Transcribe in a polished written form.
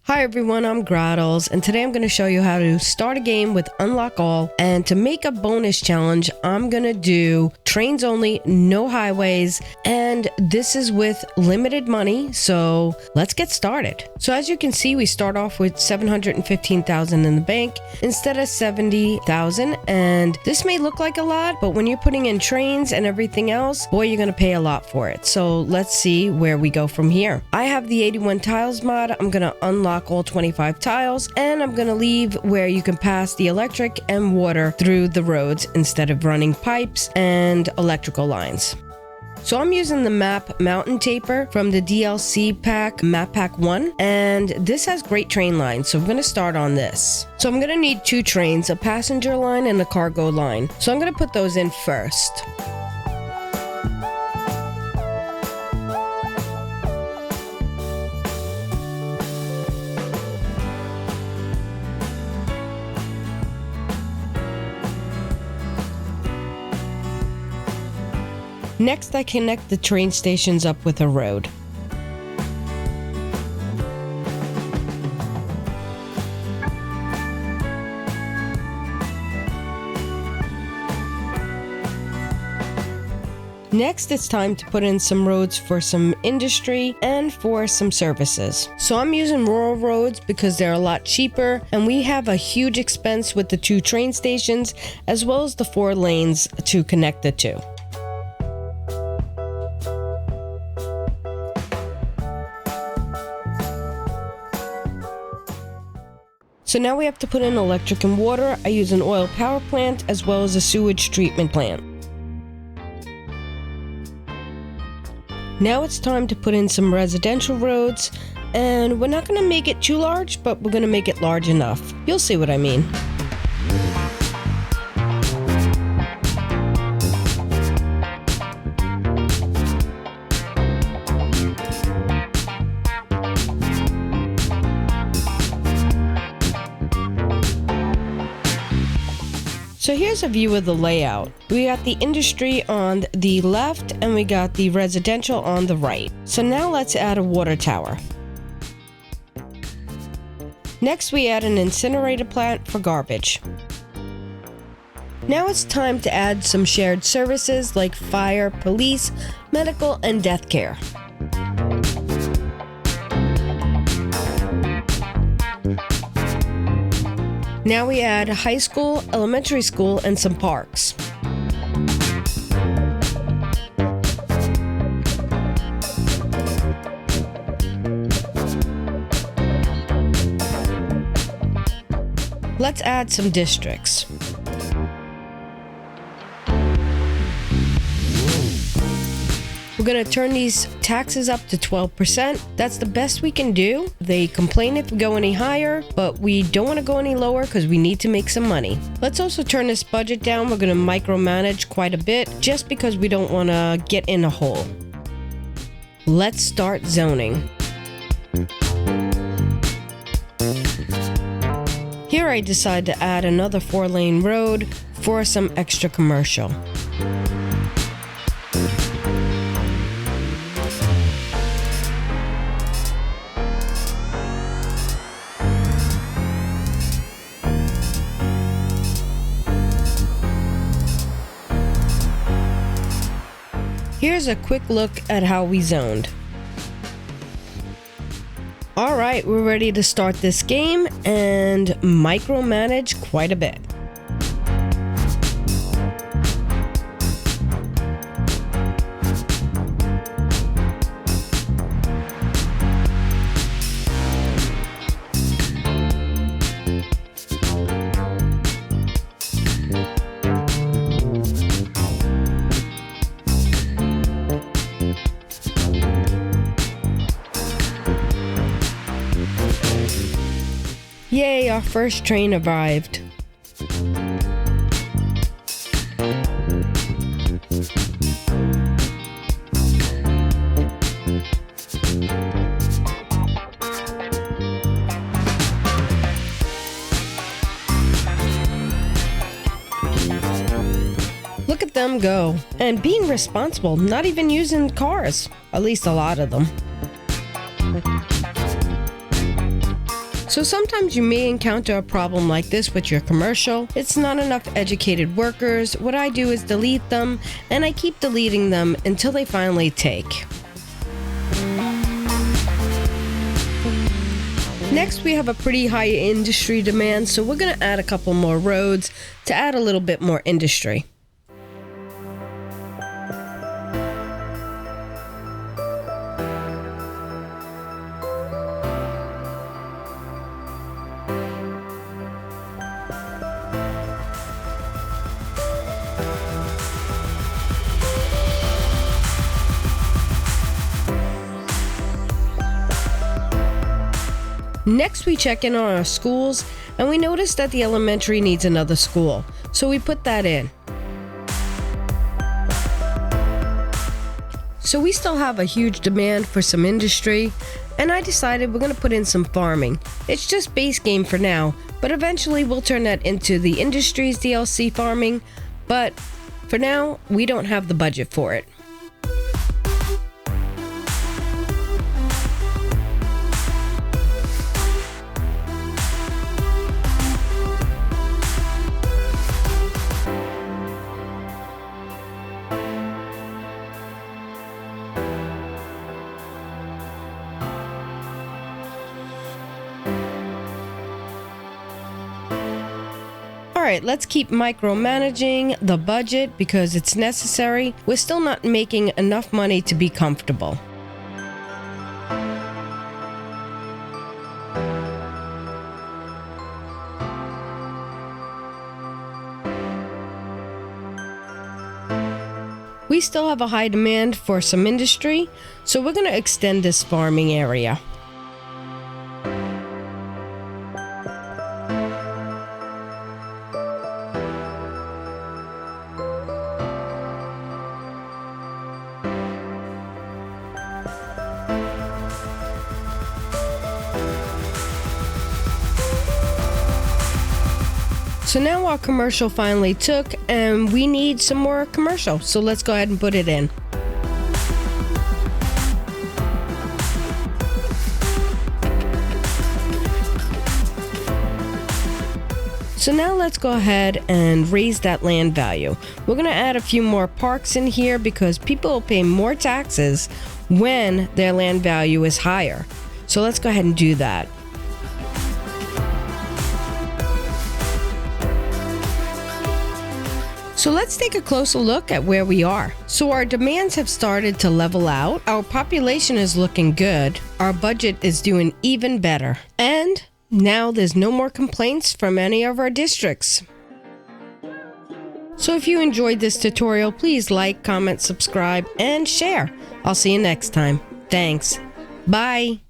Hi everyone, I'm Grahtles, and today I'm going to show you how to start a game with Unlock All. And to make a bonus challenge, I'm going to do trains only, no highways, and this is with limited money, so let's get started. So as you can see, we start off with 715,000 in the bank instead of 70,000, and this may look like a lot, but when you're putting in trains and everything else, boy, you're going to pay a lot for it. So let's see where we go from here. I have the 81 tiles mod. I'm going to unlock all 25 tiles, and I'm gonna leave where you can pass the electric and water through the roads instead of running pipes and electrical lines. So I'm using the map Mountain Taper from the DLC pack, Map Pack 1, and this has great train lines, so I'm going to start on this. So I'm going to need 2 trains, a passenger line and a cargo line. So I'm going to put those in first. Next, I connect the train stations up with a road. Next, it's time to put in some roads for some industry and for some services. So I'm using rural roads because they're a lot cheaper, and we have a huge expense with the 2 train stations as well as the 4 lanes to connect the 2. So now we have to put in electric and water. I use an oil power plant as well as a sewage treatment plant. Now it's time to put in some residential roads, and we're not going to make it too large, but we're going to make it large enough. You'll see what I mean. So here's a view of the layout. We got the industry on the left and we got the residential on the right. So now let's add a water tower. Next, we add an incinerator plant for garbage. Now it's time to add some shared services like fire, police, medical, and death care. Now we add a high school, elementary school, and some parks. Let's add some districts. We're going to turn these taxes up to 12%. That's the best we can do. They complain if we go any higher, but we don't want to go any lower because we need to make some money. Let's also turn this budget down. We're going to micromanage quite a bit just because we don't want to get in a hole. Let's start zoning. Here I decide to add another 4-lane road for some extra commercial. Here's a quick look at how we zoned. Alright, we're ready to start this game and micromanage quite a bit. Yay, our first train arrived. Look at them go. And being responsible, not even using cars. At least a lot of them. So sometimes you may encounter a problem like this with your commercial. It's not enough educated workers. What I do is delete them, and I keep deleting them until they finally take. Next, we have a pretty high industry demand, so we're going to add a couple more roads to add a little bit more industry. Next, we check in on our schools, and we notice that the elementary needs another school, so we put that in. So we still have a huge demand for some industry, and I decided we're going to put in some farming. It's just base game for now, but eventually we'll turn that into the industry's DLC farming, but for now, we don't have the budget for it. Alright, let's keep micromanaging the budget because it's necessary. We're still not making enough money to be comfortable. We still have a high demand for some industry, so we're going to extend this farming area. So now our commercial finally took, and we need some more commercial. So let's go ahead and put it in. So now let's go ahead and raise that land value. We're going to add a few more parks in here because people will pay more taxes when their land value is higher. So let's go ahead and do that. So let's take a closer look at where we are. So our demands have started to level out. Our population is looking good. Our budget is doing even better. And now there's no more complaints from any of our districts. So if you enjoyed this tutorial, please like, comment, subscribe, and share. I'll see you next time. Thanks. Bye.